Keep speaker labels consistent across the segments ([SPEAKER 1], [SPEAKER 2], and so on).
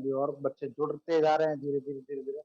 [SPEAKER 1] अभी और बच्चे जुड़ते जा रहे हैं धीरे धीरे धीरे धीरे।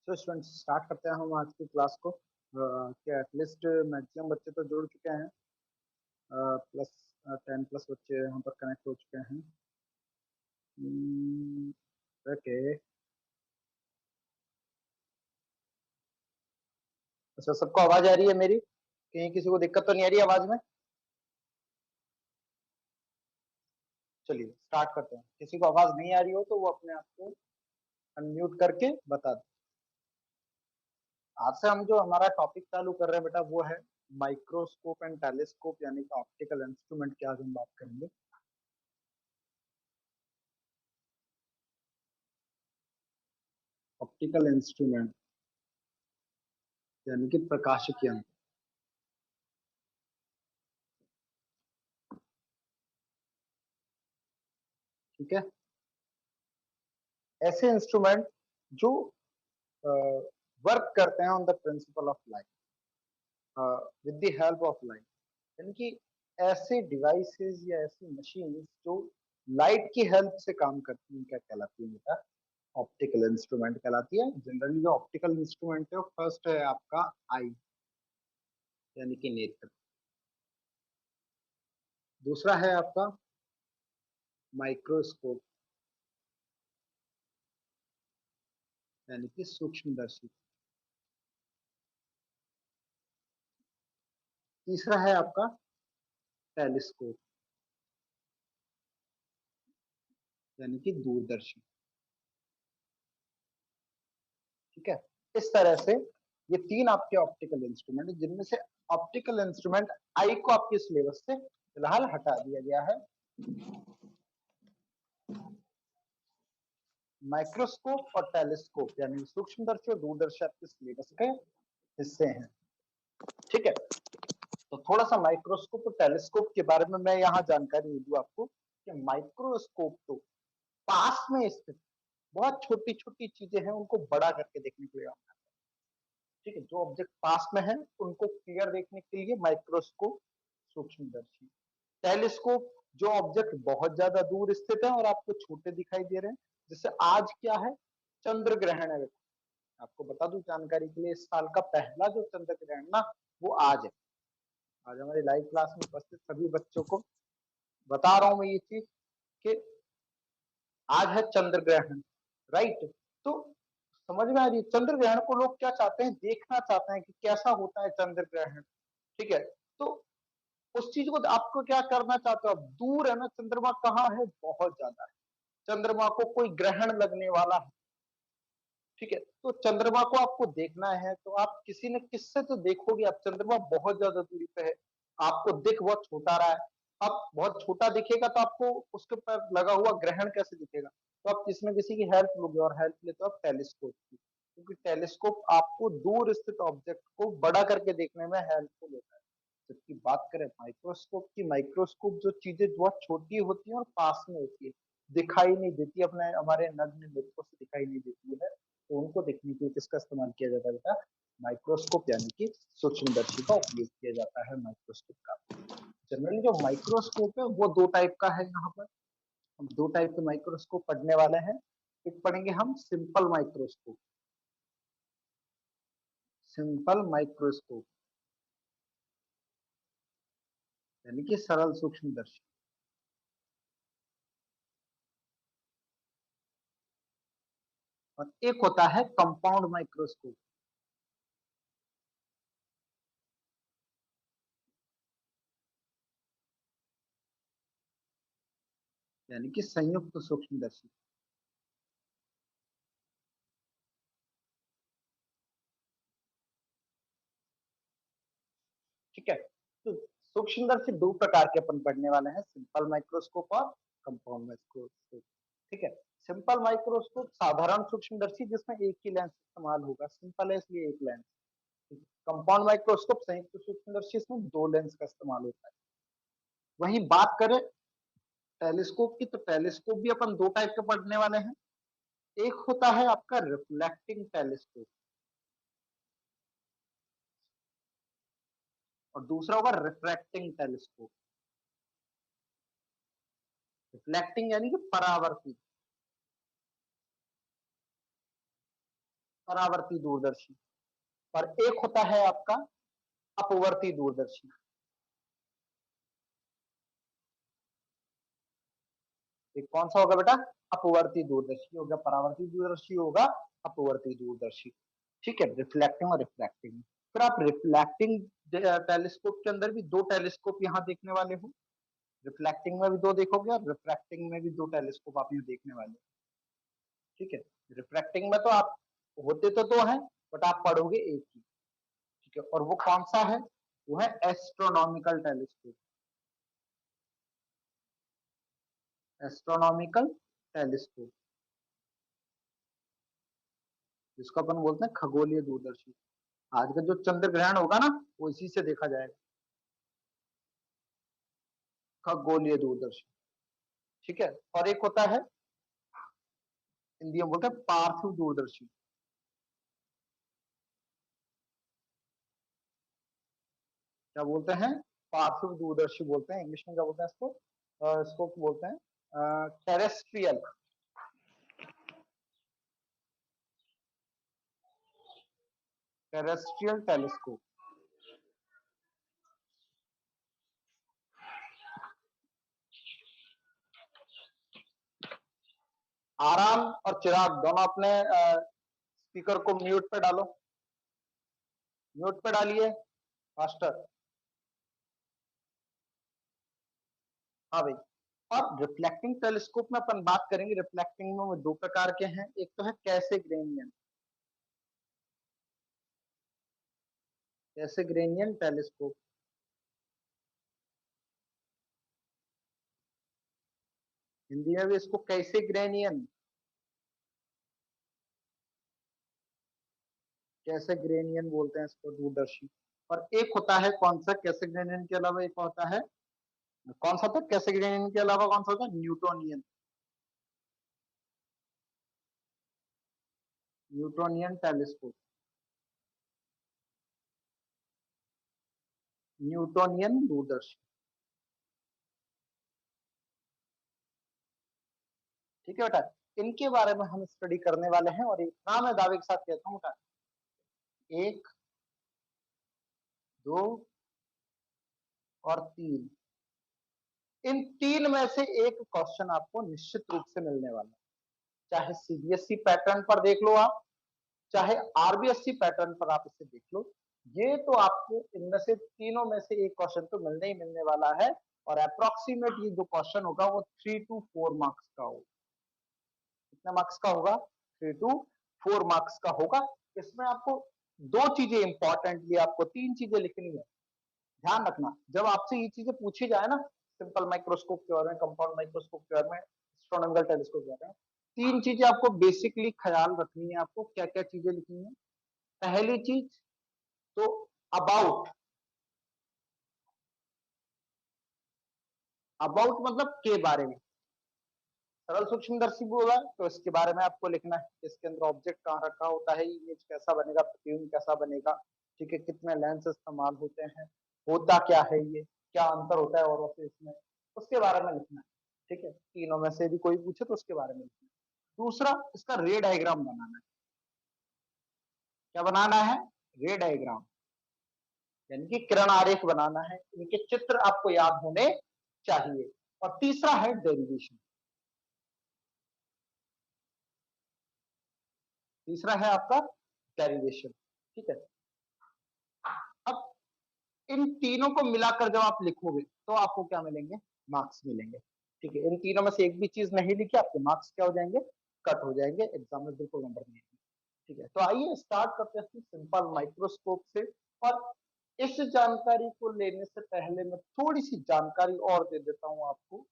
[SPEAKER 1] तो स्टूडेंट्स स्टार्ट करते हैं हम आज की क्लास को। क्या एटलीस्ट मैक्सिमम बच्चे तो जुड़ चुके हैं, प्लस 10+ बच्चे यहाँ पर कनेक्ट हो चुके हैं। ओके। अच्छा, सबको आवाज आ रही है मेरी? कहीं किसी को दिक्कत तो नहीं आ रही है आवाज में? चलिए स्टार्ट करते हैं। किसी को आवाज नहीं आ रही हो तो वो अपने आप को अनम्यूट करके बता दे। आज से हम जो हमारा टॉपिक चालू कर रहे हैं बेटा वो है माइक्रोस्कोप एंड टेलीस्कोप, यानी कि ऑप्टिकल इंस्ट्रूमेंट की आज हम बात करेंगे। ऑप्टिकल इंस्ट्रूमेंट यानी कि प्रकाशिकी यंत्र। ठीक है, ऐसे इंस्ट्रूमेंट जो वर्क करते हैं on the principle of light, with the help of light, यानी कि ऐसे डिवाइसेस या ऐसी मशीन जो लाइट की हेल्प से काम करती हैं, क्या कहलाती है बेटा? ऑप्टिकल इंस्ट्रूमेंट कहलाती है। जनरली जो ऑप्टिकल इंस्ट्रूमेंट है वो फर्स्ट है आपका आई, यानी कि नेत्र। दूसरा है आपका माइक्रोस्कोप, यानी कि सूक्ष्मदर्शी। तीसरा है आपका टेलीस्कोप, यानी कि दूरदर्शी। ठीक है, इस तरह से ये तीन आपके ऑप्टिकल इंस्ट्रूमेंट है, जिनमें से ऑप्टिकल इंस्ट्रूमेंट आई को आपके सिलेबस से फिलहाल हटा दिया गया है। माइक्रोस्कोप और टेलीस्कोप यानी सूक्ष्मदर्शी और दूरदर्शी आपके सिलेबस के हिस्से हैं। ठीक है, तो थोड़ा सा माइक्रोस्कोप और टेलीस्कोप के बारे में मैं यहाँ जानकारी दे दूं आपको कि माइक्रोस्कोप तो पास में स्थित बहुत छोटी छोटी चीजें हैं उनको बड़ा करके देखने के लिए काम करता है। ठीक है, जो ऑब्जेक्ट पास में है उनको क्लियर देखने के लिए माइक्रोस्कोप, सूक्ष्मदर्शी। टेलीस्कोप जो ऑब्जेक्ट बहुत ज्यादा दूर स्थित है और आपको छोटे दिखाई दे रहे हैं, जैसे आज क्या है, चंद्र ग्रहण है। आपको बता दूं जानकारी के लिए, इस साल का पहला जो चंद्र ग्रहण ना वो आज है। आज हमारी लाइव क्लास में उपस्थित सभी बच्चों को बता रहा हूं मैं ये चीज कि आज है चंद्र ग्रहण। राइट, तो समझ में आ रही है चंद्र ग्रहण को लोग क्या चाहते हैं, देखना चाहते हैं कि कैसा होता है चंद्र ग्रहण। ठीक है, तो उस चीज को आपको क्या करना चाहते हो? अब दूर है ना, चंद्रमा कहाँ है, बहुत ज्यादा है। चंद्रमा को कोई ग्रहण लगने वाला है। ठीक है, तो चंद्रमा को आपको देखना है तो आप किसी न किससे तो देखोगे। आप चंद्रमा बहुत ज्यादा दूरी पे है, आपको दिख बहुत छोटा रहा है। अब बहुत छोटा दिखेगा तो आपको उसके ऊपर लगा हुआ ग्रहण कैसे दिखेगा? तो आप किसी न किसी की हेल्प लोगे, और हेल्प लेते हो आप टेलीस्कोप की, क्योंकि टेलीस्कोप आपको दूर स्थित ऑब्जेक्ट को बड़ा करके देखने में हेल्पफुल होता है। जबकि बात करें माइक्रोस्कोप की, माइक्रोस्कोप जो चीजें बहुत छोटी होती है और पास में होती है, दिखाई नहीं देती, अपने हमारे नग्न नेत्रों से दिखाई नहीं देती है, तो उनको देखने के लिए किसका इस्तेमाल किया जाता है बेटा? माइक्रोस्कोप, यानी कि सूक्ष्मदर्शी का उपयोग किया जाता है माइक्रोस्कोप का। जनरली जो माइक्रोस्कोप है वो दो टाइप का है। यहाँ पर हम दो टाइप के माइक्रोस्कोप पढ़ने वाले हैं। एक पढ़ेंगे हम सिंपल माइक्रोस्कोप, सिंपल माइक्रोस्कोप यानी कि सरल सूक्ष्मदर्शी। और एक होता है कंपाउंड माइक्रोस्कोप। यानी कि संयुक्त सूक्ष्मदर्शी। ठीक है, तो सूक्ष्मदर्शी दो प्रकार के अपन पढ़ने वाले हैं, सिंपल माइक्रोस्कोप और कंपाउंड माइक्रोस्कोप। ठीक है, सिंपल माइक्रोस्कोप साधारण सूक्ष्मदर्शी जिसमें एक ही लेंस इस्तेमाल होगा, सिंपल है इसलिए एक लेंस। कंपाउंड माइक्रोस्कोप संयुक्त सूक्ष्मदर्शी, इसमें दो लेंस का इस्तेमाल होता है। वहीं बात करें टेलीस्कोप की, तो टेलीस्कोप भी अपन दो टाइप के पढ़ने वाले हैं। एक होता है आपका रिफ्लेक्टिंग टेलीस्कोप और दूसरा होगा रिफ्रैक्टिंग टेलीस्कोप। रिफ्लेक्टिंग यानी कि परावर्ती, परावर्ती दूरदर्शी, और एक होता है आपका अपवर्ती दूरदर्शी। एक कौन सा होगा बेटा? अपवर्ती दूरदर्शी होगा, परावर्ती दूरदर्शी होगा, अपवर्ती दूरदर्शी। ठीक है, रिफ्लेक्टिंग और रिफ्रैक्टिंग। फिर आप रिफ्लेक्टिंग टेलीस्कोप के अंदर भी दो टेलीस्कोप यहाँ देखने वाले हो, रिफ्लेक्टिंग में भी दो देखोगे और रिफ्रैक्टिंग में भी दो टेलीस्कोप आप यहाँ देखने वाले हो। ठीक है, रिफ्रैक्टिंग में तो आप होते तो दो हैं, बट आप पढ़ोगे एक ही। ठीक है, और वो कौन सा है? वो है एस्ट्रोनॉमिकल टेलीस्कोप। एस्ट्रोनॉमिकल टेलीस्कोप, जिसको अपन बोलते हैं खगोलीय दूरदर्शी। आज का जो चंद्र ग्रहण होगा ना, वो इसी से देखा जाएगा, खगोलीय दूरदर्शी। ठीक है, और एक होता है, हिंदी में बोलते हैं पार्थिव दूरदर्शी। क्या बोलते हैं? पार्थिव दूरदर्शी बोलते हैं, इंग्लिश में क्या बोलते हैं इसको? इसको बोलते हैं टेरेस्ट्रियल, टेरेस्ट्रियल टेलीस्कोप। आराम और चिराग दोनों अपने स्पीकर को म्यूट पे डालो, म्यूट पे डालिए मास्टर। हाँ भाई, और रिफ्लेक्टिंग टेलीस्कोप में अपन बात करेंगे, रिफ्लेक्टिंग में वो दो प्रकार के हैं। एक तो है कैसेग्रेनियन, कैसेग्रेनियन टेलीस्कोप। हिंदी में भी इसको कैसेग्रेनियन, कैसेग्रेनियन बोलते हैं इसको दूरदर्शी। और एक होता है कौन सा? कैसेग्रेनियन के अलावा एक होता है, कौन सा था? कैसेग्रेनियन के अलावा कौन सा होता है? न्यूटोनियन, न्यूटोनियन टेलीस्कोप, न्यूटोनियन दूरदर्शी। ठीक है बेटा, इनके बारे में हम स्टडी करने वाले हैं, और इतना मैं दावे के साथ कहता हूँ बेटा, एक, दो और तीन, इन तीन में से एक क्वेश्चन आपको निश्चित रूप से मिलने वाला है। चाहे सीबीएसई पैटर्न पर देख लो आप, चाहे आरबीएसई पैटर्न पर आप इसे देख लो, ये तो आपको इनमें से तीनों में से एक क्वेश्चन तो मिलने ही मिलने वाला है। और अप्रोक्सीमेट ये जो क्वेश्चन होगा वो 3 to 4 मार्क्स का होगा। कितने मार्क्स का होगा? 3 to 4 मार्क्स का होगा। इसमें आपको दो चीजें इंपॉर्टेंट, ये आपको तीन चीजें लिखनी है, ध्यान रखना। जब आपसे ये चीजें पूछी जाए ना, सिंपल माइक्रोस्कोप के बारे में, कंपाउंड माइक्रोस्कोप के बारे में, एस्ट्रोनॉमिकल टेलीस्कोप के बारे में, तीन चीजें आपको बेसिकली ख्याल रखनी है। आपको क्या क्या चीजें लिखनी है? पहली चीज तो अबाउट, अबाउट मतलब के बारे में। सरल सूक्ष्मदर्शी बोला तो इसके बारे में आपको लिखना है, इसके अंदर ऑब्जेक्ट कहाँ रखा होता है, इमेज कैसा बनेगा, प्रतिबिंब कैसा बनेगा, ठीक है, कितने लेंस इस्तेमाल होते हैं, होता क्या है ये, क्या अंतर होता है और से इसमें, उसके बारे में लिखना है। ठीक है, तीनों में से भी कोई पूछे तो उसके बारे में लिखना है। दूसरा, इसका रे डायग्राम बनाना है। क्या बनाना है? रे डायग्राम, यानी कि किरण आरेख बनाना है, इनके चित्र आपको याद होने चाहिए। और तीसरा है डेरिवेशन, तीसरा है आपका डेरिवेशन। ठीक है, अब इन तीनों को मिलाकर जब आप लिखोगे तो आपको क्या मिलेंगे? मार्क्स मिलेंगे। ठीक है, इन तीनों में से एक भी चीज नहीं लिखी, आपके मार्क्स क्या हो जाएंगे, कट हो जाएंगे, एग्जाम में बिल्कुल नंबर नहीं आएंगे। ठीक है, तो आइए स्टार्ट करते हैं सिंपल माइक्रोस्कोप से। और इस जानकारी को लेने से पहले मैं थोड़ी सी जानकारी और दे देता हूं आपको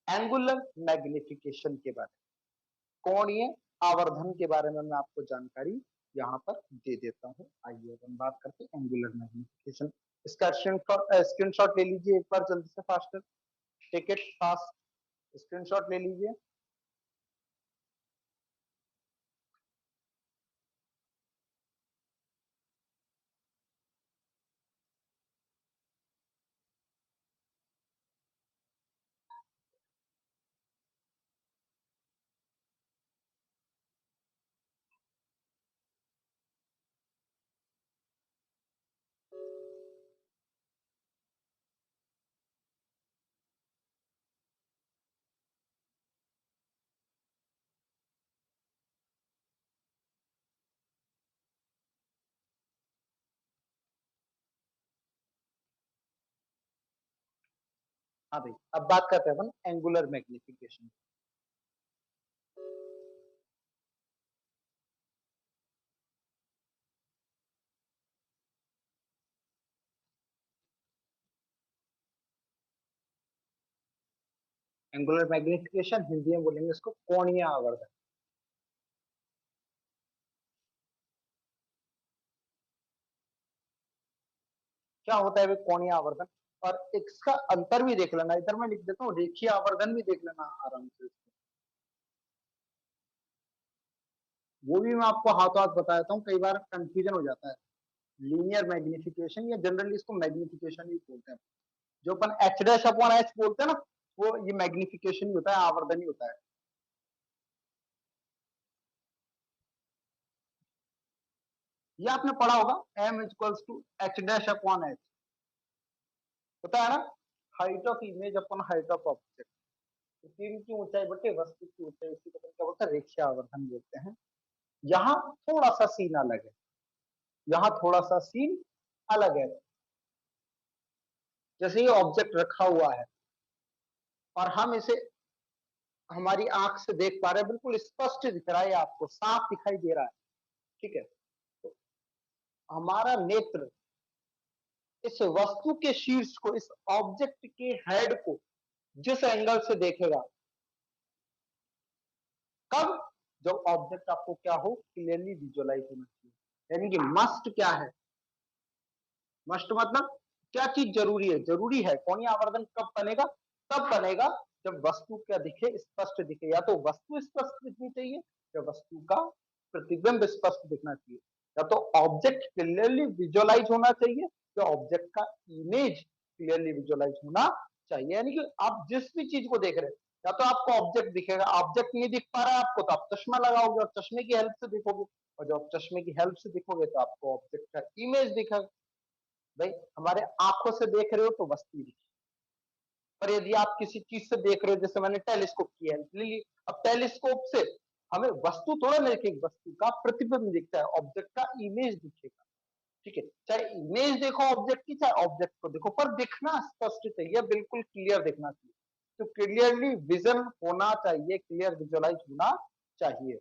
[SPEAKER 1] एंगुलर मैग्निफिकेशन के बारे में, कोणीय आवर्धन के बारे में मैं आपको जानकारी यहाँ पर दे देता हूँ। आइए हम बात करते हैं एंगुलर मैग्निफिकेशन। इसका स्क्रीनशॉट ले लीजिए एक बार जल्दी से, faster, take it fast, screenshot ले लीजिए। हाँ भाई, अब बात करते हैं अपन angular magnification. Angular magnification Hindi में बोलेंगे इसको कोणीय आवर्धन। क्या होता है कोणीय आवर्धन, और इसका अंतर भी देख लेना, इधर मैं लिख देता हूँ रेखीय आवर्धन भी देख लेना आराम से। वो भी मैं आपको हाथों हाथ बता देता हूँ, कई बार कंफ्यूजन हो जाता है। लीनियर मैग्निफिकेशन या जनरली इसको मैग्निफिकेशन ही बोलते हैं। जो अपन एच डैश अपॉन एच बोलते हैं ना, वो ये मैग्निफिकेशन ही होता है, आवर्धन ही होता है। ये आपने पढ़ा होगा, M equals to H dash upon H, होता है ना, height of image upon height of object. तीन की ऊंचाई बटे वस्तु की ऊंचाई, इसी को क्या बोलते हैं, रेखीय आवर्धन बोलते हैं। यहाँ थोड़ा सा सीन अलग है, यहाँ थोड़ा सा सीन अलग है। जैसे ये ऑब्जेक्ट रखा हुआ है और हम इसे हमारी आंख से देख पा रहे हैं, बिल्कुल स्पष्ट दिख रहा है, आपको साफ दिखाई दे रहा है। ठीक है, तो हमारा नेत्र इस वस्तु के शीर्ष को, इस ऑब्जेक्ट के हेड को जिस एंगल से देखेगा, कब, जब ऑब्जेक्ट आपको क्या हो, क्लियरली विजुअलाइज होना चाहिए। यानी कि मस्ट क्या है, मस्ट मतलब क्या चीज जरूरी है, जरूरी है कोणीय आवर्धन कब बनेगा, तब बनेगा जब वस्तु क्या दिखे, स्पष्ट दिखे। या तो वस्तु स्पष्ट दिखनी चाहिए या वस्तु का प्रतिबिंब स्पष्ट दिखना चाहिए, या तो ऑब्जेक्ट क्लियरली विजुअलाइज होना चाहिए या ऑब्जेक्ट का इमेज क्लियरली विजुअलाइज होना चाहिए। यानी कि आप जिस भी चीज को देख रहे हैं, या तो आपको ऑब्जेक्ट दिखेगा, ऑब्जेक्ट नहीं दिख पा रहा है आपको तो आप चश्मा लगाओगे और चश्मे की हेल्प से देखोगे, और जब चश्मे की हेल्प से देखोगे तो आपको ऑब्जेक्ट का इमेज दिखेगा। भाई हमारे आंखों से देख रहे हो तो वस्तु दिखी, पर यदि आप किसी चीज से देख रहे हो, जैसे मैंने टेलीस्कोप की हेल्प ले ली, अब टेलीस्कोप से हमें वस्तु थोड़ा नहीं दिखेगी, वस्तु का प्रतिबिंब दिखता है, ऑब्जेक्ट का इमेज दिखेगा। ठीक है, चाहे इमेज देखो ऑब्जेक्ट की, चाहे ऑब्जेक्ट को देखो, पर दिखना स्पष्ट चाहिए, बिल्कुल क्लियर दिखना चाहिए। तो क्लियरली विजन होना चाहिए, क्लियर विजुअलाइज होना चाहिए।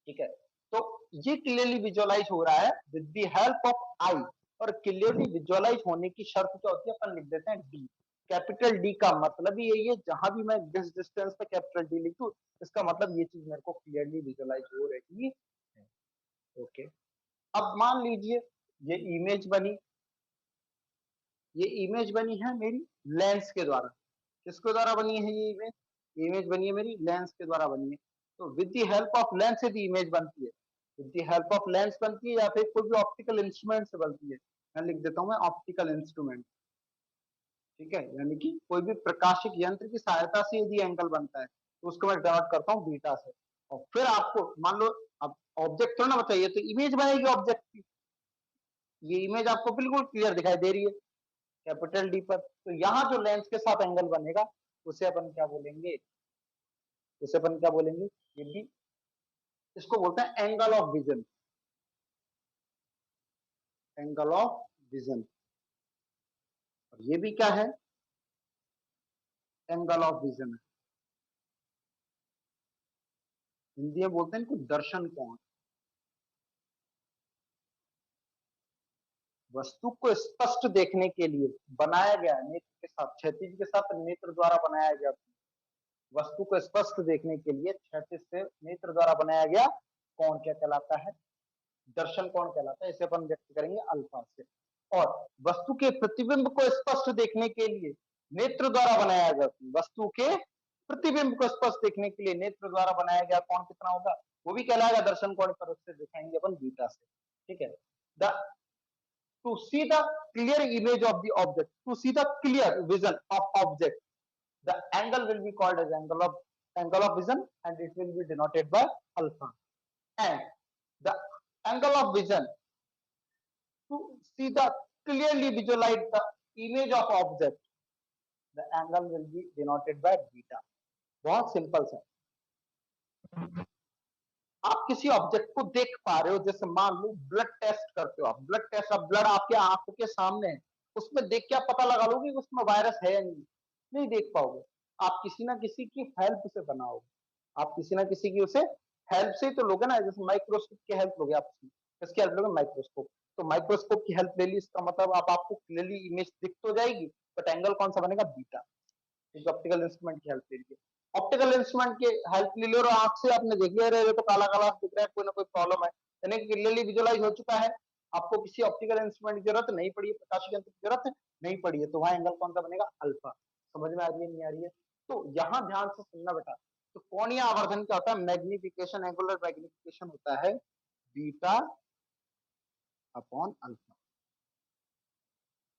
[SPEAKER 1] ठीक है, तो ये क्लियरली विजुअलाइज हो रहा है विद द हेल्प ऑफ आई। और क्लियरली विजुअलाइज होने की शर्त क्या होती है, अपन लिख देते हैं डी। कैपिटल डी का मतलब ही यही है, जहां भी मैं दिस डिस्टेंस पे कैपिटल डी लिखूं, इसका मतलब ये चीज मेरे को क्लियरली विजुअलाइज हो रही है। ओके, अब मान लीजिए ये इमेज बनी, ये इमेज बनी है मेरी लेंस के द्वारा। किसके द्वारा बनी है ये इमेज, इमेज बनी है मेरी लेंस के द्वारा बनी है। तो with the help of lens से दी इमेज बनती है, with the help of lens बनती है, या फिर कोई भी ऑप्टिकल इंस्ट्रूमेंट से बनती है। मैं लिख देता हूं मैं ऑप्टिकल इंस्ट्रूमेंट। ठीक है, यानी कि कोई भी प्रकाशिक यंत्र की सहायता से यदि एंगल बनता है तो उसको मैं डिनोट करता हूँ बीटा से। और फिर आपको मान लो, अब ऑब्जेक्ट थोड़ा ना बताइए, तो इमेज बनेगी ऑब्जेक्ट की। ये इमेज आपको बिल्कुल क्लियर दिखाई दे रही है कैपिटल डी पर, तो यहाँ जो लेंस के साथ एंगल बनेगा उसे अपन क्या बोलेंगे, उसे अपन क्या बोलेंगे, ये भी इसको बोलते हैं angle of vision, angle of vision. और ये भी क्या है, एंगल ऑफ विजन है। हिंदी में बोलते हैं इनको दर्शन कोण। वस्तु को स्पष्ट देखने के लिए बनाया गया नेत्र के साथ, क्षैतिज के साथ नेत्र द्वारा बनाया गया, वस्तु को स्पष्ट देखने के लिए क्षैतिज से नेत्र द्वारा बनाया गया कोण क्या कहलाता है? दर्शन कोण कहलाता है। इसे अपन व्यक्त करेंगे अल्फा से। और वस्तु के प्रतिबिंब को स्पष्ट देखने के लिए नेत्र द्वारा बनाया गया, वस्तु के प्रतिबिंब को स्पष्ट देखने के लिए नेत्र द्वारा बनाया गया कोण कितना होगा? वो भी कहलाएगा दर्शन कोण, पर उससे दिखाएंगे अपन बीटा से। ठीक है। The to see the clear image of the object, to see the clear vision of object, the angle will be called as angle of vision, and it will be denoted by alpha. And the angle of vision, to see the clearly visualize the image of object, the angle will be denoted by beta. बहुत simple सा। आप किसी object को देख पा रहे हो, जैसे मान लो ब्लड टेस्ट करते हो आप, ब्लड टेस्ट, अब ब्लड आपके आंखों के सामने है, उसमें देख के आप पता लगा लोगे कि उसमें वायरस है या नहीं? नहीं देख पाओगे। आप किसी ना किसी की हेल्प से बनाओगे, आप किसी ना किसी की उसे हेल्प से ही तो लोगे ना। जैसे माइक्रोस्कोप की हेल्प लोगे आप, किसकी हेल्प लोगे? माइक्रोस्कोप। तो माइक्रोस्कोप की हेल्प ले ली, इसका मतलब आप आपको क्लियरली इमेज दिख तो जाएगी, बट एंगल कौन सा बनेगा? बीटा। ऑप्टिकल इंस्ट्रूमेंट की हेल्प ले ली, ऑप्टिकल इंस्ट्रूमेंट की हेल्प ले ली और आंख से आपने देख लिया रहे तो काला काला दिख रहा है, कोई ना कोई प्रॉब्लम है, यानी कि क्लियरली विजुअलाइज हो चुका है। आपको किसी ऑप्टिकल इंस्ट्रूमेंट की जरूरत नहीं पड़ी है, प्रकाश यंत्र की जरूरत नहीं पड़ी है, तो वहां एंगल कौन सा बनेगा? अल्फा। समझ में आ रही है नहीं आ रही है? तो यहाँ ध्यान से सुनना बेटा। तो कोणीय आवर्धन क्या होता है? मैग्निफिकेशन, एंगुलर मैग्निफिकेशन होता है बीटा अपॉन अल्फा।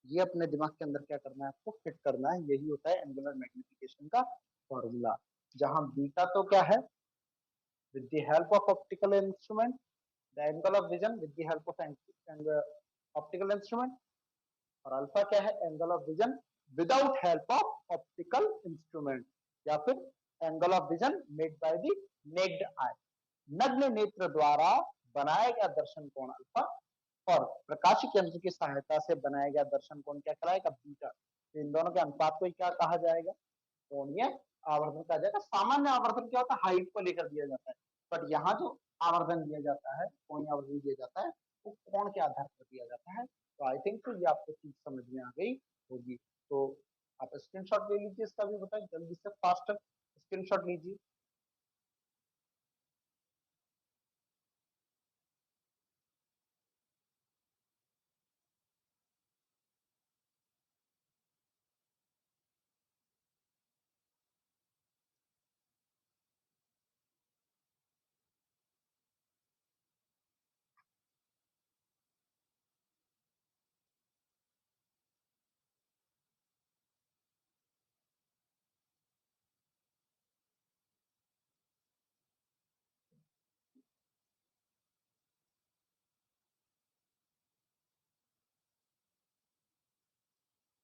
[SPEAKER 1] ये अपने दिमाग के अंदर क्या करना है? आपको फिट करना है। यही होता है एंगुलर मैग्निफिकेशन का फॉर्मूला। जहां बीटा तो क्या है? with the help of optical instrument, the angle of vision with the help of optical instrument, और अल्फा क्या है? Angle of vision without help of optical instrument, या फिर angle of vision made by the necked आई, नग्न नेत्र द्वारा बनाया गया दर्शन कोण अल्फा, और प्रकाशिक यंत्र की सहायता से बनाया गया दर्शन कोण क्या कहलाएगा? बीटा। तो इन दोनों के अनुपात को क्या कहा जाएगा? कोणीय आवर्धन कहा जाएगा। सामान्य आवर्धन क्या होता है? हाइट को लेकर दिया जाता है, बट यहाँ जो आवर्धन दिया जाता है, कोणीय आवर्धन दिया जाता है, वो कोण के आधार पर दिया जाता है। तो आई थिंक तो ये आपको चीज समझ में आ गई होगी। तो आप स्क्रीनशॉट ले लीजिए, इसका भी बताएं जल्दी से, फास्ट स्क्रीनशॉट लीजिए।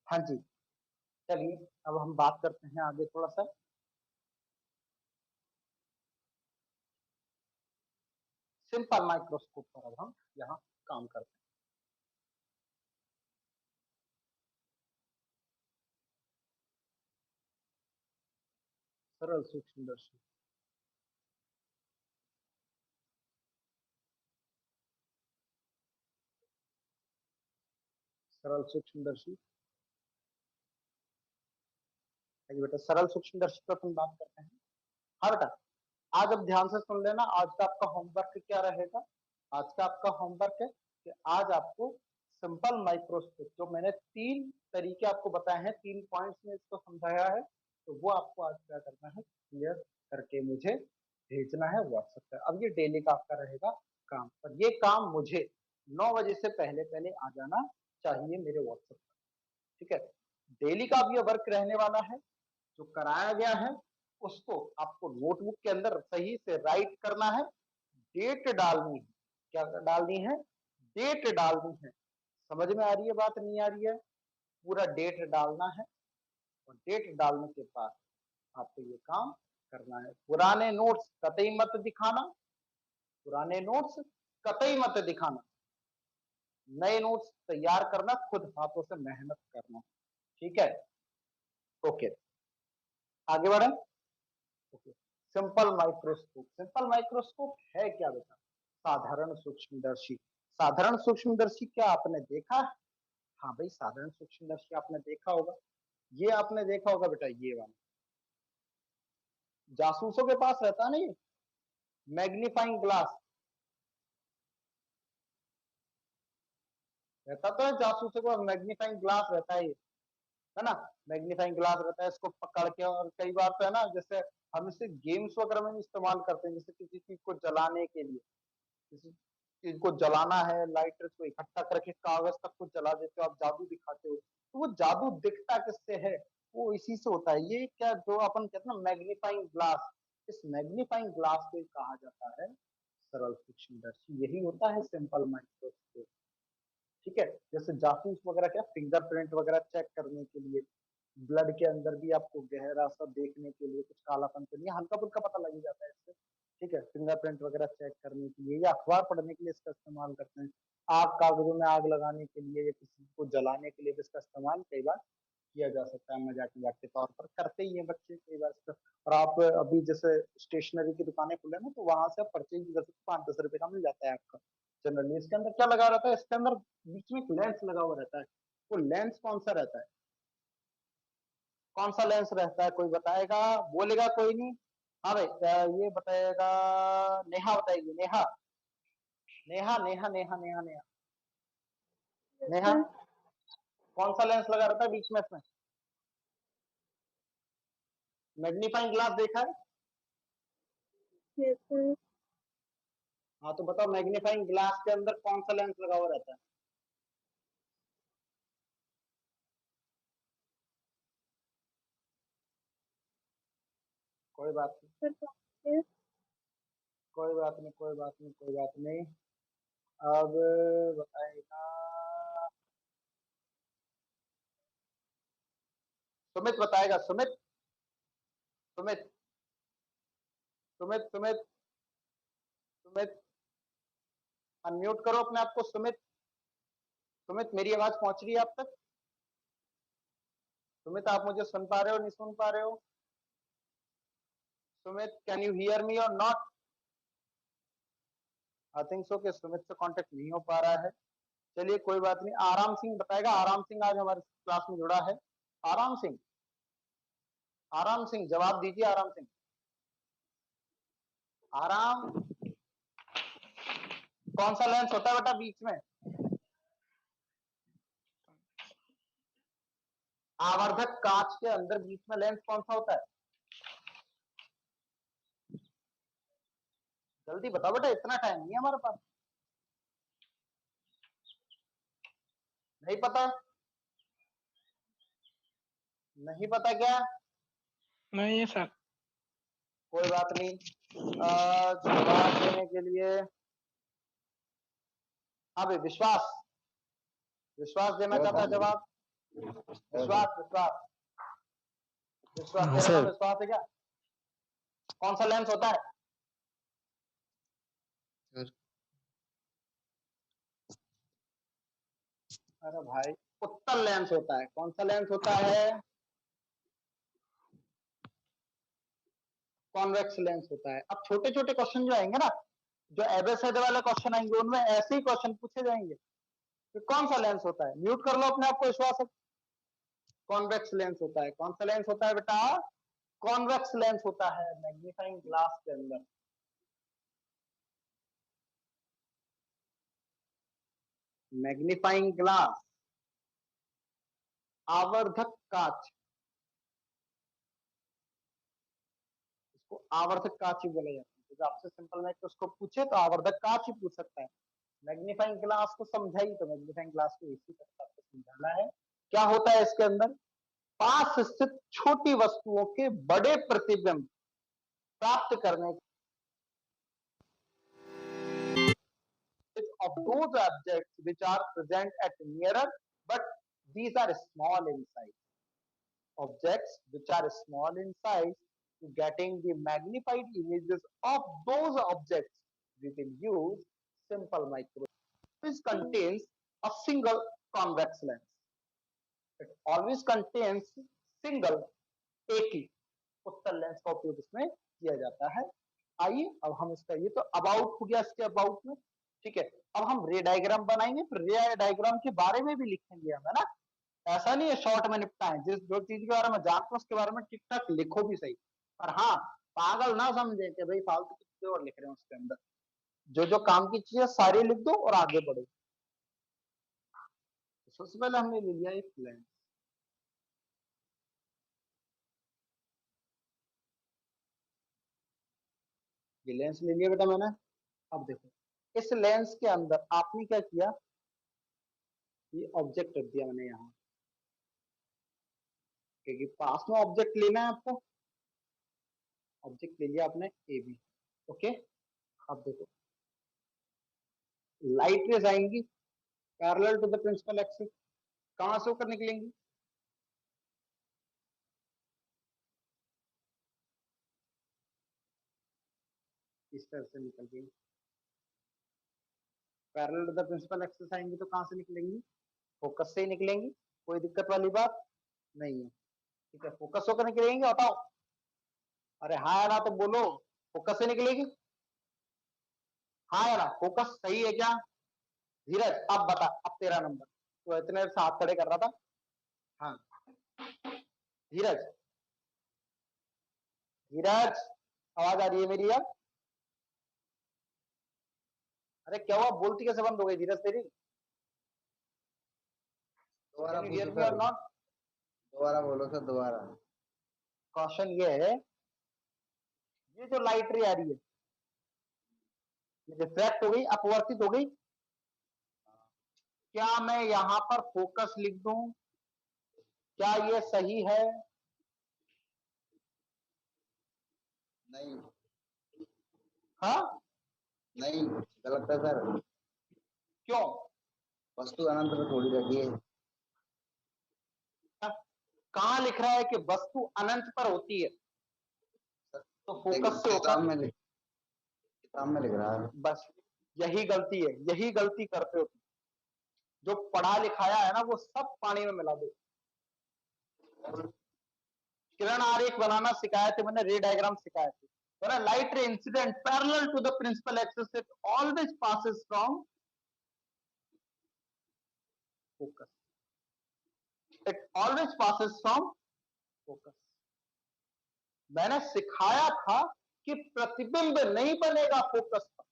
[SPEAKER 1] हाँ जी, चलिए अब हम बात करते हैं आगे थोड़ा सा। सिंपल माइक्रोस्कोप पर अब हम यहाँ काम करते हैं। सरल सूक्ष्मदर्शी, सरल सूक्ष्मदर्शी, बेटा सरल सूक्ष्मदर्शी पर अपन बात करते हैं। हाँ बेटा, आज अब ध्यान से सुन लेना। आज का आपका होमवर्क क्या रहेगा? आज का आपका होमवर्क है कि आज आपको सिंपल माइक्रोस्कोप, जो मैंने 3 तरीके आपको बताए हैं, 3 पॉइंट्स में इसको समझाया है, तो वो आपको आज क्या करना है? क्लियर करके मुझे भेजना है व्हाट्सएप पर। अब ये डेली का आपका रहेगा काम, और ये काम मुझे 9 बजे से पहले पहले आ जाना चाहिए मेरे व्हाट्सएप पर। ठीक है। डेली का अब ये वर्क रहने वाला है, जो कराया गया है उसको आपको नोटबुक के अंदर सही से राइट करना है, डेट डालनी है। क्या डालनी है? डेट डालनी है। समझ में आ रही है बात नहीं आ रही है? पूरा डेट डालना है, और डेट डालने के बाद आपको ये काम करना है। पुराने नोट्स कतई मत दिखाना, पुराने नोट्स कतई मत दिखाना, नए नोट्स तैयार करना, खुद हाथों से मेहनत करना। ठीक है, ओके। आगे बढ़े। Okay, simple microscope. Simple microscope है क्या बेटा? साधारण सूक्ष्मदर्शी। साधारण सूक्ष्मदर्शी क्या आपने देखा? हाँ भाई, साधारण सूक्ष्मदर्शी आपने देखा होगा। ये आपने देखा होगा बेटा, ये वाला जासूसों के पास रहता नहीं, मैग्नीफाइंग ग्लास रहता तो है, जासूसों के पास मैग्नीफाइंग ग्लास रहता है ना। मैग्नीफाइंग ग्लास रहता है, इसको पकड़ के, और कई बार तो है ना, जैसे हम इसे गेम्स वगैरह में भी इस्तेमाल करते हैं, जैसे किसी चीज को जलाने के लिए, किसी चीज को जलाना है, लाइटर को इकट्ठा करके कागज तक को जला देते हो, आप जादू दिखाते हो, तो वो जादू दिखता किससे है? वो इसी से होता है। ये क्या, जो अपन कहते हैं ना मैग्नीफाइंग ग्लास, इस मैग्नीफाइंग ग्लास को कहा जाता है सरल सूक्ष्मदर्शी। यही होता है सिंपल माइक्रोस्कोप। ठीक है, जैसे जासूस वगैरह क्या, फिंगरप्रिंट वगैरह चेक करने के लिए, ब्लड के अंदर भी आपको गहरा सा देखने के लिए, कुछ कालापन तो नहीं, हल्का फुल्का पता लग ही जाता है इससे। ठीक है, फिंगरप्रिंट वगैरह चेक करने के लिए, या अखबार पढ़ने के लिए इसका इस्तेमाल करते हैं। आग, कागजों में आग लगाने के लिए, या किसी को जलाने के लिए भी इसका इस्तेमाल कई बार किया जा सकता है। मजाक मजाक के तौर पर करते ही है बच्चे कई बार इसका। और आप अभी जैसे स्टेशनरी की दुकानें खुले ना, तो वहां से आप परचेज कर सकते, 5-10 रुपए का मिल जाता है आपका। जनरली इसके अंदर क्या लगा रहता है? इसके अंदर बीच में एक लेंस लगा हुआ रहता है। वो लेंस कौन सा रहता है? कौन सा लेंस रहता है, कोई बताएगा? बोलेगा कोई नहीं? हाँ भाई, ये बताएगा। नेहा बताएगी, नेहा। नेहा नेहा नेहा नेहा नेहा नेहा, कौन सा लेंस लगा रहता है बीच में इसमें? मैग्नीफाइंग ग्लास देखा है? हाँ, तो बताओ मैग्नीफाइंग ग्लास के अंदर कौन सा लेंस लगा हुआ रहता है? कोई बात नहीं, कोई बात नहीं, कोई बात नहीं, कोई बात नहीं। अब बताएगा, सुमित बताएगा। सुमित, सुमित, सुमित, सुमित, सुमित, अनम्यूट करो अपने आप को। सुमित, सुमित, मेरी आवाज पहुंच रही है आप तक? सुमित, आप मुझे सुन पा रहे हो, नहीं सुन पा रहे हो? Sumit, can you hear me और नॉट? आई थिंक सो कि सुमित से कांटेक्ट नहीं हो पा रहा है। चलिए कोई बात नहीं, आराम सिंह बताएगा। आराम सिंह आज हमारे क्लास में जुड़ा है। आराम सिंह, आराम सिंह जवाब दीजिए। आराम सिंह, आराम, कौन सा लेंस होता है बेटा बीच में? आवर्धक कांच के अंदर बीच में लेंस कौन सा होता है? जल्दी बताओ बेटा, इतना टाइम नहीं है हमारे पास। नहीं पता? नहीं पता क्या?
[SPEAKER 2] नहीं है सर।
[SPEAKER 1] कोई बात नहीं। जवाब देने के लिए, हाँ भाई, विश्वास, विश्वास देना चाहता है जवाब। विश्वास, विश्वास, विश्वास,
[SPEAKER 2] हाँ
[SPEAKER 1] तेरा नाम
[SPEAKER 2] सर।
[SPEAKER 1] विश्वास है क्या? कौन सा लेंस होता है?
[SPEAKER 2] सर
[SPEAKER 1] अरे भाई, उत्तल लेंस होता है। कौन सा लेंस होता है? कॉन्वेक्स लेंस होता है। अब छोटे छोटे क्वेश्चन जो आएंगे ना, जो एबेसेड वाले क्वेश्चन आएंगे, उनमें ऐसे ही क्वेश्चन पूछे जाएंगे कि कौन सा लेंस होता है। म्यूट कर लो अपने आप को, विश्वास है। कॉन्वेक्स लेंस होता है। कौन सा लेंस होता है बेटा? कॉन्वेक्स लेंस होता है मैग्नीफाइंग ग्लास के अंदर। मैग्नीफाइंग ग्लास, आवर्धक कांच, इसको आवर्धक कांच ही बोला जाता है। जब आपसे सिंपल माइक्रोस्कोप पूछे तो आवर्धक कांच ही पूछ सकता है। मैग्नीफाइंग ग्लास को समझाई तो मैग्नीफाइंग ग्लास को इसी तरह आपको समझाना है। क्या होता है इसके अंदर? पास स्थित छोटी वस्तुओं के बड़े प्रतिबिंब प्राप्त करने of those objects which are present at nearer, but these are small in size. Objects which are small in size, to getting the magnified images of those objects, we will use simple microscope. This contains a single convex lens. It always contains single, एक ही उत्तल lens का उपयोग इसमें किया जाता है। आइए अब हम इसका, ये तो अबाउट हो गया इसके अबाउट में, ठीक है। अब हम रे डायग्राम बनाएंगे, फिर रे डायग्राम के बारे में भी लिखेंगे हम, है ना। ऐसा नहीं है शॉर्ट में निपटा है, जिस जो चीज के बारे में जानते हो उसके बारे में ठीक ठाक लिखो भी सही, पर हाँ पागल ना समझे कि भाई फालतू की चीजें और लिख रहे हैं उसके अंदर। जो जो काम की चीजें सारी लिख दो और आगे बढ़ो। सबसे पहले हमने ले लिया एक लेंस, ये लेंस ले लिया बेटा मैंने। अब देखो इस लेंस के अंदर आपने क्या किया, ये ऑब्जेक्ट रख दिया मैंने यहाँ, क्योंकि पास में ऑब्जेक्ट लेना है आपको। ऑब्जेक्ट ले लिया आपने ए बी, ओके। अब देखो लाइट रेज आएंगी parallel to the principal axis, कहां से होकर निकलेंगी, इस तरह से निकल गई। Parallel to the principal axis आएंगी तो कहां से निकलेंगी, फोकस से ही निकलेंगी, कोई दिक्कत वाली बात नहीं है, ठीक है। फोकस होकर निकलेंगी, बताओ, अरे हाँ या ना तो बोलो, फोकस से निकलेगी, हाँ या ना, फोकस सही है क्या। धीरज अब बता, अब तेरा नंबर, तो इतने से हाथ खड़े कर रहा था। हाँ धीरज, धीरज आवाज आ रही है मेरी अब, अरे क्या हुआ, बोलती कैसे बंद हो गई धीरज तेरी,
[SPEAKER 3] दोबारा
[SPEAKER 1] Can you hear
[SPEAKER 3] पूछो
[SPEAKER 1] me or
[SPEAKER 3] सर,
[SPEAKER 1] not?
[SPEAKER 3] दोबारा बोलो सर, दोबारा।
[SPEAKER 1] क्वेश्चन ये है, ये जो लाइट रे आ रही है ये रिफ्रैक्ट हो गई, अपवर्तित हो गई, क्या मैं यहां पर फोकस लिख दूं, क्या ये सही है,
[SPEAKER 3] नहीं
[SPEAKER 1] हाँ
[SPEAKER 3] नहीं, गलत है सर।
[SPEAKER 1] क्यों,
[SPEAKER 3] वस्तु अनंत में थोड़ी रखी है।
[SPEAKER 1] कहां लिख रहा है कि वस्तु अनंत पर होती है, तो फोकस से होकर,
[SPEAKER 3] किताब में लिख रहा है।
[SPEAKER 1] बस यही गलती है, यही गलती करते हो तुम। जो पढ़ा लिखाया है ना वो सब पानी में मिला दो। किरण आरेख बनाना सिखाए थे मैंने, रे डायग्राम सिखाए थे, when a light ray incident parallel to the principal axis it always passes from focus, it always passes from focus। मैंने सिखाया था कि प्रतिबिंब नहीं बनेगा फोकस पर,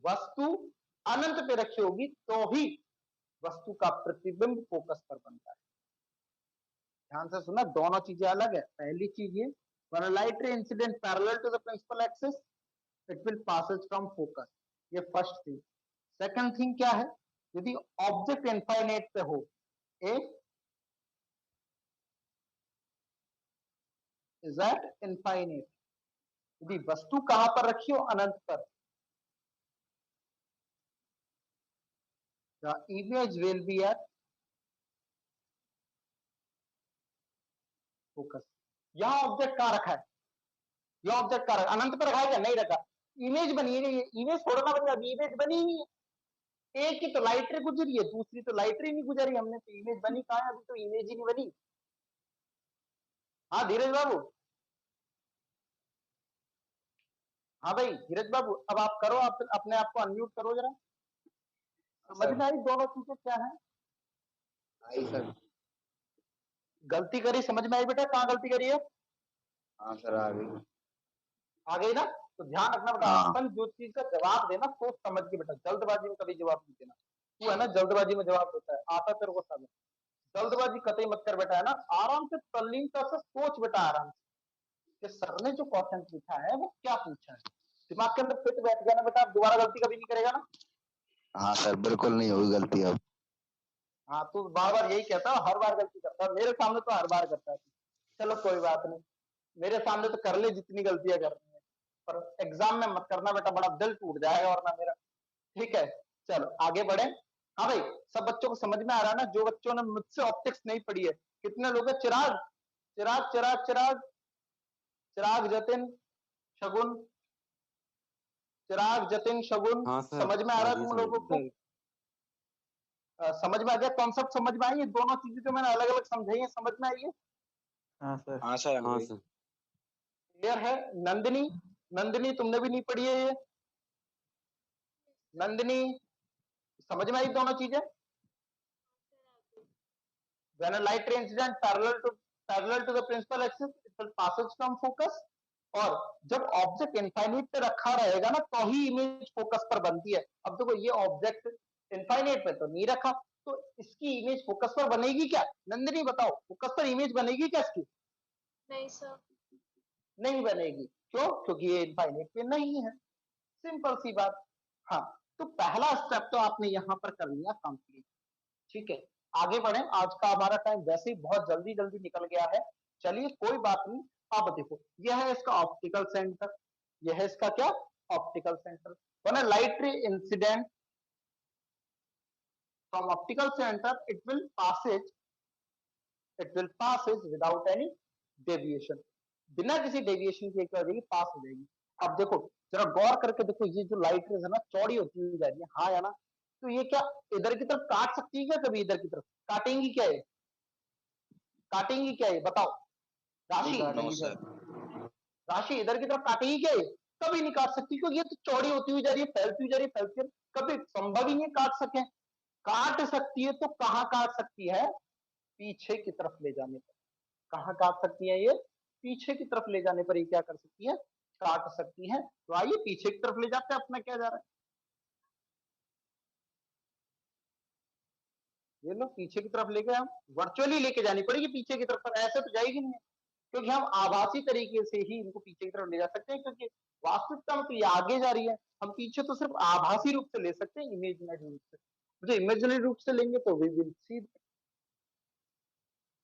[SPEAKER 1] वस्तु अनंत पे रखी होगी तो ही वस्तु का प्रतिबिंब फोकस पर बनता है। ध्यान से सुना, दोनों चीजें अलग है। पहली चीज ये, when a light ray incident parallel to the principal axis it will passes from focus, ये फर्स्ट थिंग। सेकंड थिंग क्या है, यदि ऑब्जेक्ट इनफाइनाइट पे हो, एक इज एट इनफाइनाइट, यदि वस्तु कहां पर रखी हो, अनंत पर, the image will be at focus। यहां ऑब्जेक्ट कहां रखा है, यह ऑब्जेक्ट कहां रखा, अनंत पर रखा है क्या, नहीं रखा, इमेज बनी है, इमेज थोड़ा ना बनी, अभी इमेज बनी ही नहीं है। एक की तो लाइट रे गुजरी है, दूसरी तो लाइट रे नहीं गुजरी, हमने तो इमेज बनी कहां है, अभी तो इमेज ही नहीं बनी। हाँ धीरज बाबू, हाँ भाई धीरज बाबू, अब आप करो, आप अपने आप को अनम्यूट करो जरा। समझ में आई दोनों चीजें क्या है,
[SPEAKER 3] आई सर।
[SPEAKER 1] गलती करी समझ में आई बेटा, कहाँ गलती करी है,
[SPEAKER 3] हाँ सर, आ गई।
[SPEAKER 1] आ गई ना। तो ध्यान रखना बेटा,
[SPEAKER 3] हाँ।
[SPEAKER 1] अपन जो चीज का जवाब देना सोच समझ के बेटा, जल्दबाजी में कभी जवाब नहीं देना। तू है ना जल्दबाजी में जवाब देता है, आता तेरे को समझ, जल्दबाजी कतई मत कर बेटा, है ना। आराम से तल्लीनता से सोच बेटा, आराम से कि सर ने जो क्वेश्चन पूछा है वो क्या पूछा है, दिमाग के अंदर फिट बैठ गया ना बेटा, दोबारा गलती कभी नहीं करेगा ना।
[SPEAKER 3] हाँ सर, बिल्कुल नहीं होगी गलती अब।
[SPEAKER 1] हाँ तू बार बार यही कहता है, हर बार गलती करता है, मेरे सामने तो हर बार करता है। चलो कोई बात नहीं, मेरे सामने तो कर ले जितनी गलतियां करनी है, पर एग्जाम में मत करना बेटा, बड़ा दिल टूट जाएगा वरना मेरा, ठीक है। चलो आगे बढ़े। हाँ भाई सब बच्चों को समझ में आ रहा है ना, जो बच्चों ने मुझसे ऑप्टिक्स नहीं पढ़ी है, कितने लोग हैं, चिराग चिराग चिराग चिराग चिराग जतिन शगुन, चिराग जतिन शगुन,
[SPEAKER 4] हाँ सर,
[SPEAKER 1] समझ में आ रहा है
[SPEAKER 4] समझिए
[SPEAKER 1] तुम लोगों को,
[SPEAKER 4] समझिए।
[SPEAKER 1] समझ में आ गया, कॉन्सेप्ट समझ में आई है, दोनों चीजें जो मैंने अलग अलग समझाई है समझ में आई है।
[SPEAKER 2] हाँ सर।
[SPEAKER 3] हाँ सर
[SPEAKER 4] हाँ सर।
[SPEAKER 1] क्लियर है? नंदिनी, नंदिनी तुमने भी नहीं पढ़ी है ये? नंदिनी, समझ में आई दोनों चीजें? When a light ray incident parallel to the principal axis, it will passes from focus. और जब ऑब्जेक्ट इनफाइनाइट पे रखा रहेगा ना तो ही इमेज फोकस पर बनती है। अब देखो ये ऑब्जेक्ट इनफाइनाइट पे तो नहीं रखा, तो इसकी इमेज फोकस पर बनेगी क्या? नंदिनी बताओ, फोकस पर इमेज बनेगी क्या इसकी?
[SPEAKER 5] नहीं सर।
[SPEAKER 1] नहीं बनेगी। क्यों? क्योंकि ये इनफाइनाइट पे नहीं है। सिंपल सी बात। हाँ, तो पहला स्टेप तो आपने यहां पर कर लिया कंप्लीट। ठीक है, आगे बढ़े। आज का हमारा टाइम वैसे ही बहुत जल्दी जल्दी निकल गया है। चलिए कोई बात नहीं। अब देखो, यह है इसका ऑप्टिकल सेंटर, यह है इसका क्या? Optical centre. When a light ray incident from optical centre, it will passes without any deviation. बिना किसी डेविएशन के क्या हो जाएगी? पास हो जाएगी। अब देखो, जरा गौर करके देखो, ये जो लाइट रेज है ना चौड़ी होती हुई जा रही है, हाँ या ना? तो ये क्या इधर की तरफ काट सकती है क्या? कभी इधर की तरफ काटेंगी क्या ये? काटेंगी क्या ये? बताओ राशि।
[SPEAKER 3] No sir.
[SPEAKER 1] राशि इधर की तरफ काटेगी क्या ये? कभी नहीं काट सकती, क्योंकि ये तो चौड़ी होती हुई जा रही है, फैलती हुई जा रही है, फैलती है, कभी संभव ही नहीं काट सके। काट सकती है तो कहां काट सकती है? पीछे की तरफ ले जाने पर। कहां काट सकती है ये? पीछे की तरफ ले जाने पर ये क्या कर सकती है? काट सकती है। तो आइए पीछे की तरफ ले जाते हैं। अपना क्या जा रहा है, ये लो पीछे की तरफ लेके, हम वर्चुअली लेके जानी पड़ेगी पीछे की तरफ, पर ऐसे तो जाएगी नहीं, क्योंकि हम आभासी तरीके से ही इनको पीछे की तरफ ले जा सकते हैं, क्योंकि वास्तविकता में तो ये आगे जा रही है। हम पीछे तो सिर्फ आभासी रूप से ले सकते हैं, इमेजिनरी रूप से। जो इमेजिनरी रूप से लेंगे तो वी विल सी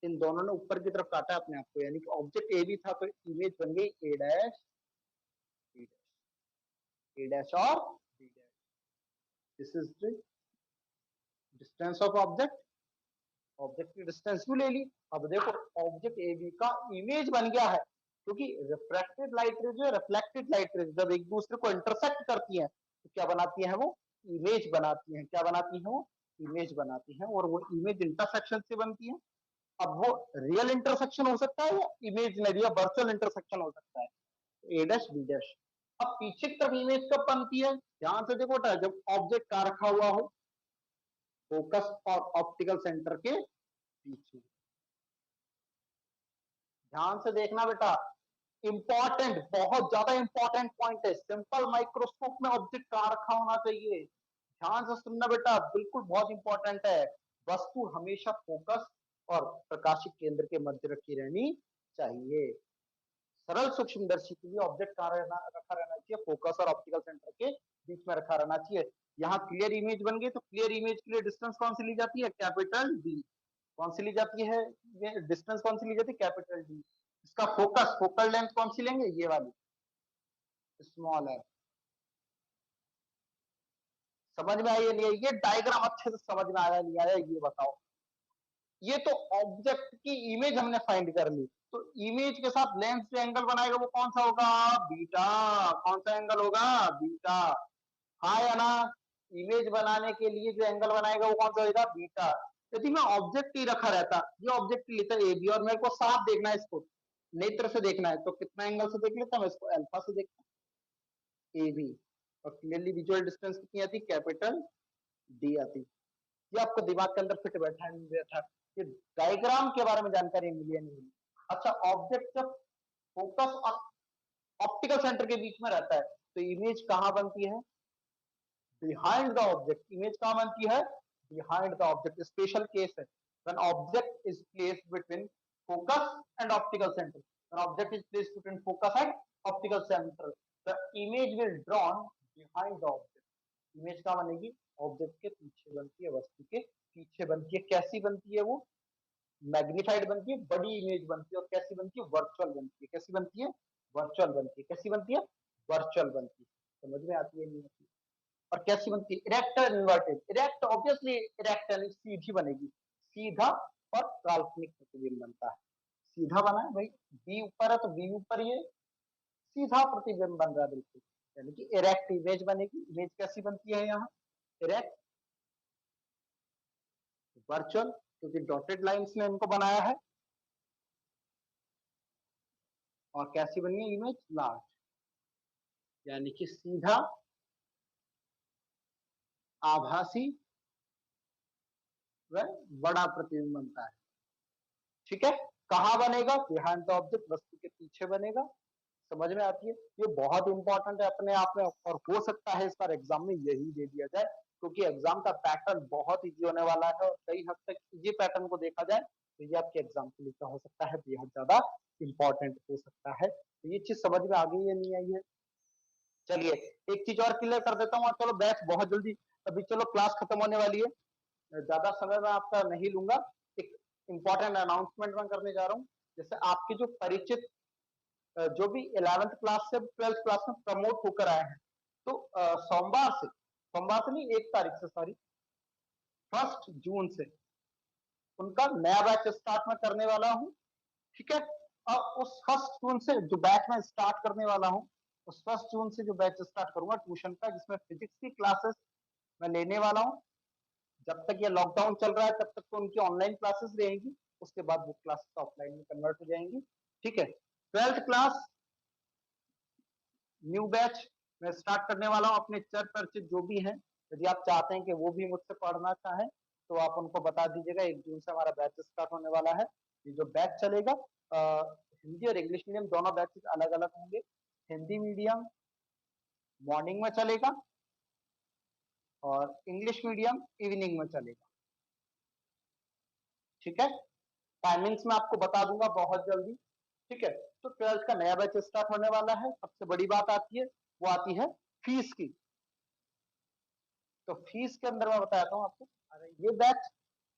[SPEAKER 1] इन दोनों ने ऊपर की तरफ काटा अपने आप को, यानी कि ऑब्जेक्ट ए भी था तो इमेज बन गई A dash, B dash, A dash और B dash. This is the distance of object. Object की डिस्टेंस भी ले ली। अब देखो, ऑब्जेक्ट ए बी का इमेज बन गया है, क्योंकि रिफ्रैक्टेड लाइट रेज जो है, रिफ्लेक्टेड लाइट रेज जब एक दूसरे को इंटरसेक्ट करती हैं तो क्या बनाती है? वो इमेज बनाती हैं। क्या बनाती है? वो इमेज बनाती हैं, और वो इमेज इंटरसेक्शन से बनती है। अब वो रियल इंटरसेक्शन हो सकता है या इमेजिनरी या वर्चुअल इंटरसेक्शन हो सकता है। ए डैश बी डैश। अब पीछे की तरफ इमेज कब बनती है? ध्यान से देखो, जब ऑब्जेक्ट कहां रखा हुआ हो? फोकस और ऑप्टिकल सेंटर के पीछे। ध्यान से देखना बेटा, इंपॉर्टेंट, बहुत ज्यादा इंपॉर्टेंट पॉइंट है। सिंपल माइक्रोस्कोप में ऑब्जेक्ट कहां रखा होना चाहिए? ध्यान से सुनना बेटा, बिल्कुल बहुत इंपॉर्टेंट है। वस्तु हमेशा फोकस और प्रकाशिक केंद्र के मध्य रखी रहनी चाहिए। सरल सूक्ष्मदर्शी के लिए ऑब्जेक्ट कहां रखा रहना चाहिए? फोकस और ऑप्टिकल सेंटर के बीच में रखा रहना चाहिए। यहाँ क्लियर इमेज बन गई, तो क्लियर इमेज के लिए डिस्टेंस कौन सी ली जाती है? Capital D. कौन सी ली जाती है? ये डिस्टेंस कौन सी ली जाती है? Capital D. इसका फोकस, फोकल लेंथ कौन सी लेंगे? ये वाली, स्मॉल है। समझ में आई नहीं आई? ये डायग्राम अच्छे से समझ में आया नहीं आया ये बताओ। ये तो ऑब्जेक्ट की इमेज हमने फाइंड कर ली, तो इमेज के साथ लेंस जो एंगल बनाएगा वो कौन सा होगा? बीटा। कौन सा एंगल होगा? बीटा। हाँ या ना? इमेज बनाने के लिए जो एंगल बनाएगा वो कौन सा होगा? बीटा। यदि मैं ऑब्जेक्ट ही रखा रहता, ये ऑब्जेक्ट लेता ए बी, और मेरे को साफ देखना है इसको, नई तरह से देखना है, तो कितना एंगल से देख लेता मैं इसको? अल्फा से देखता, ए बी। और क्लियरली विजुअल डिस्टेंस कितनी आती? कैपिटल डी आती। ये आपको दिमाग के अंदर फिट बैठा है नहीं बैठा, ये डायग्राम के बारे में जानकारी मिली है नहीं मिली? अच्छा, ऑब्जेक्ट जब फोकस और ऑप्टिकल सेंटर के बीच में रहता है तो इमेज कहां बनती है? Behind the object. इमेज कहां बनती है? Behind the object. Special case है when object is placed between focus and optical centre. When object is placed between focus and optical centre, the image will drawn behind the object. Image कहां बनेगी? Object के पीछे बनती है, वस्तु के पीछे बनती है। कैसी बनती है वो? मैग्निफाइड बनती है, बड़ी इमेज बनती है। और कैसी बनती है? वर्चुअल बनती है। कैसी बनती है? वर्चुअल बनती है। कैसी बनती है? वर्चुअल बनती है। समझ में आती है नहीं आती? और कैसी बनती है? इरेक्ट और इन्वर्टेड। इरेक्ट ऑब्वियसली इरेक्ट यानी सीधी बनेगी, सीधा, और काल्पनिक प्रतिबिंब बनता है। सीधा बना है भाई, बी ऊपर है तो बी ऊपर, ये सीधा प्रतिबिंब बन रहा है बिल्कुल, यानी कि इरेक्ट इमेज बनेगी। इमेज कैसी बनती है यहाँ? इरेक्ट, वर्चुअल, क्योंकि डॉटेड लाइंस ने इनको बनाया है। और कैसी बनी है इमेज? लार्ज, यानी कि सीधा, आभासी व बड़ा प्रतिबिंब बनता है। ठीक है, कहाँ बनेगा? बिहाइंड द ऑब्जेक्ट, वस्तु के पीछे बनेगा। समझ में आती है? ये बहुत इंपॉर्टेंट है अपने आप में, और हो सकता है इस बार एग्जाम में यही दे दिया जाए, क्योंकि एग्जाम का पैटर्न बहुत इजी होने वाला है, और कई हद तक इजी पैटर्न को देखा जाए तो ये आपके एग्जाम के लिए क्या हो सकता है? बेहद ज्यादा इंपॉर्टेंट हो सकता है। तो ये चीज समझ में आ गई है, नहीं आई है? चलिए एक चीज और क्लियर कर देता हूँ, और चलो बैच बहुत जल्दी, अभी चलो क्लास खत्म होने वाली है, ज्यादा समय मैं आपका नहीं लूंगा। एक इंपॉर्टेंट अनाउंसमेंट मैं करने जा रहा हूँ। जैसे आपके जो परिचित जो भी 11th क्लास से 12th क्लास में प्रमोट होकर आए हैं, तो सोमवार से नहीं, 1 तारीख से, सॉरी 1 जून से उनका नया बैच स्टार्ट मैं करने वाला हूँ। ठीक है, और उस 1 जून से जो बैच मैं स्टार्ट करने वाला हूँ, उस 1 जून से जो बैच स्टार्ट करूंगा ट्यूशन का, जिसमें फिजिक्स की क्लासेस मैं लेने वाला हूँ। जब तक ये लॉकडाउन चल रहा है तब तक तो उनकी ऑनलाइन क्लासेस रहेंगी, उसके बाद वो क्लासेस ऑफलाइन में कन्वर्ट हो जाएंगी। ठीक है, 12th क्लास न्यू बैच मैं स्टार्ट करने वाला हूँ। अपने चर परिचित जो भी हैं, यदि आप चाहते हैं कि वो भी मुझसे पढ़ना चाहें तो आप उनको बता दीजिएगा। 1 जून से हमारा बैच स्टार्ट होने वाला है। ये जो बैच चलेगा, हिंदी और इंग्लिश मीडियम दोनों बैचेस अलग अलग होंगे। हिंदी मीडियम मॉर्निंग में चलेगा और इंग्लिश मीडियम इवनिंग में चलेगा। ठीक है, टाइमिंग्स मैं आपको बता दूंगा बहुत जल्दी। ठीक है, तो 12th का नया बैच स्टार्ट होने वाला है। सबसे बड़ी बात आती है, वो आती है फीस की। तो फीस के अंदर मैं बताता हूँ आपको, अरे ये बैच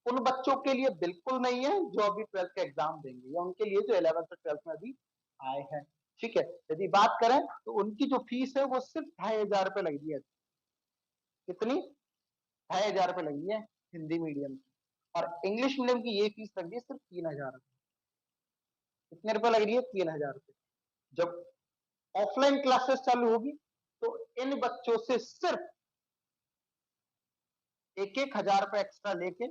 [SPEAKER 1] उन बच्चों के लिए बिल्कुल नहीं है जो अभी 12th का एग्जाम देंगे, या उनके लिए जो 11th और 12th में अभी आए हैं। ठीक है, यदि बात करें तो उनकी जो फीस है वो सिर्फ 2500 रुपये लग रही है। कितनी? 2500 रुपये लगी है हिंदी मीडियम की, और इंग्लिश मीडियम की ये फीस लग रही है सिर्फ 3000 रुपये। कितने रुपए लग रही है? 3000 रुपये। जब ऑफलाइन क्लासेस चालू होगी तो इन बच्चों से सिर्फ 1,000 रुपए एक्स्ट्रा लेके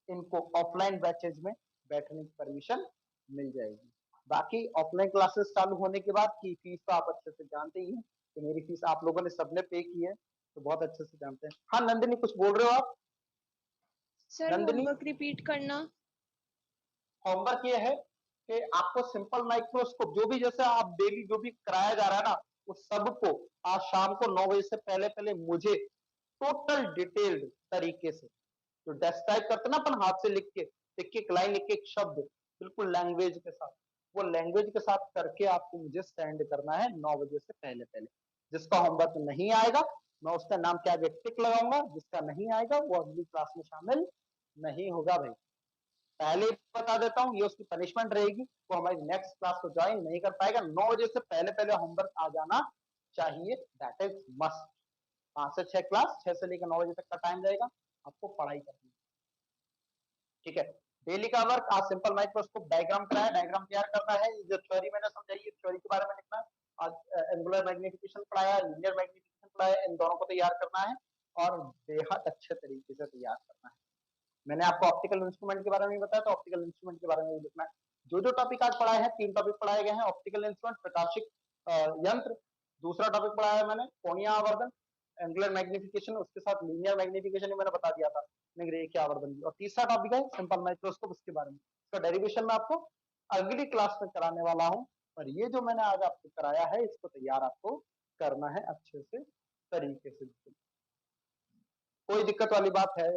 [SPEAKER 1] इनको ऑफलाइन बैचेज में बैठने की परमिशन मिल जाएगी। बाकी ऑफलाइन क्लासेस चालू होने के बाद की फीस तो आप अच्छे से जानते ही हैं कि मेरी फीस आप लोगों ने सबने पे की है, तो बहुत अच्छे से जानते हैं। हाँ नंदिनी, कुछ बोल रहे हो आप?
[SPEAKER 4] सर
[SPEAKER 1] नंदिनी,
[SPEAKER 4] होमवर्क रिपीट करना।
[SPEAKER 1] होमवर्क ये है कि आपको सिंपल माइक्रोस्कोप जो भी जैसे आप डेली जो भी कराया जा रहा है ना, उस सबको आज शाम को 9 बजे से पहले पहले मुझे टोटल डिटेल्ड तरीके से, जो डिस्क्राइब करते ना अपन हाथ से लिख के, एक लाइन, एक शब्द, बिल्कुल लैंग्वेज के साथ, वो लैंग्वेज के साथ करके आपको मुझे सेंड करना है 9 बजे से पहले पहले। जिसका होमवर्क नहीं आएगा मैं उसका नाम के आगे टिक लगाऊंगा, जिसका नहीं आएगा वो अगली क्लास में शामिल नहीं होगा। भाई पहले ही बता देता हूँ, ये उसकी पनिशमेंट रहेगी, वो हमारी नेक्स्ट क्लास को ज्वाइन नहीं कर पाएगा। 9 बजे से पहले पहले होमवर्क आ जाना चाहिए, दैट इज मस्ट। 5 से 6 क्लास, 6 से लेकर 9 बजे तक का टाइम रहेगा, आपको पढ़ाई करनी है। ठीक है, डेली का वर्क, आज सिंपल माइक्रोस्कोप डायग्राम कराया, डायग्राम तैयार करना है। जो थ्योरी मैंने समझाई है, थ्योरी के बारे में लिखना है। आज एंगुलर मैग्निफिकेशन पढ़ाया, लीनियर मैग्निफिकेशन पढ़ाया, इन दोनों को तैयार करना है और बेहद अच्छे तरीके से तैयार करना है। मैंने आपको ऑप्टिकल इंस्ट्रूमेंट के बारे में बताया, तो ऑप्टिकल इंस्ट्रूमेंट के बारे में भी लिखना है। जो जो टॉपिक आज पढ़ाए हैं, 3 टॉपिक पढ़ाए गए हैं। ऑप्टिकल इंस्ट्रूमेंट, प्रकाशिक यंत्र, दूसरा टॉपिक पढ़ाया है मैंने कोणीय आवर्धन, एंगुलर मैग्निफिकेशन, उसके साथ लीनियर मैग्निफिकेशन ही मैंने बता दिया था, रेखीय आवर्धन भी। और तीसरा टॉपिक है सिंपल माइक्रोस्कोप, उसके बारे में, इसका डेरिवेशन मैं आपको अगली क्लास में कराने वाला हूँ। और ये जो मैंने आज आपको कराया है, इसको तैयार आपको करना है अच्छे से तरीके से। कोई दिक्कत वाली बात है?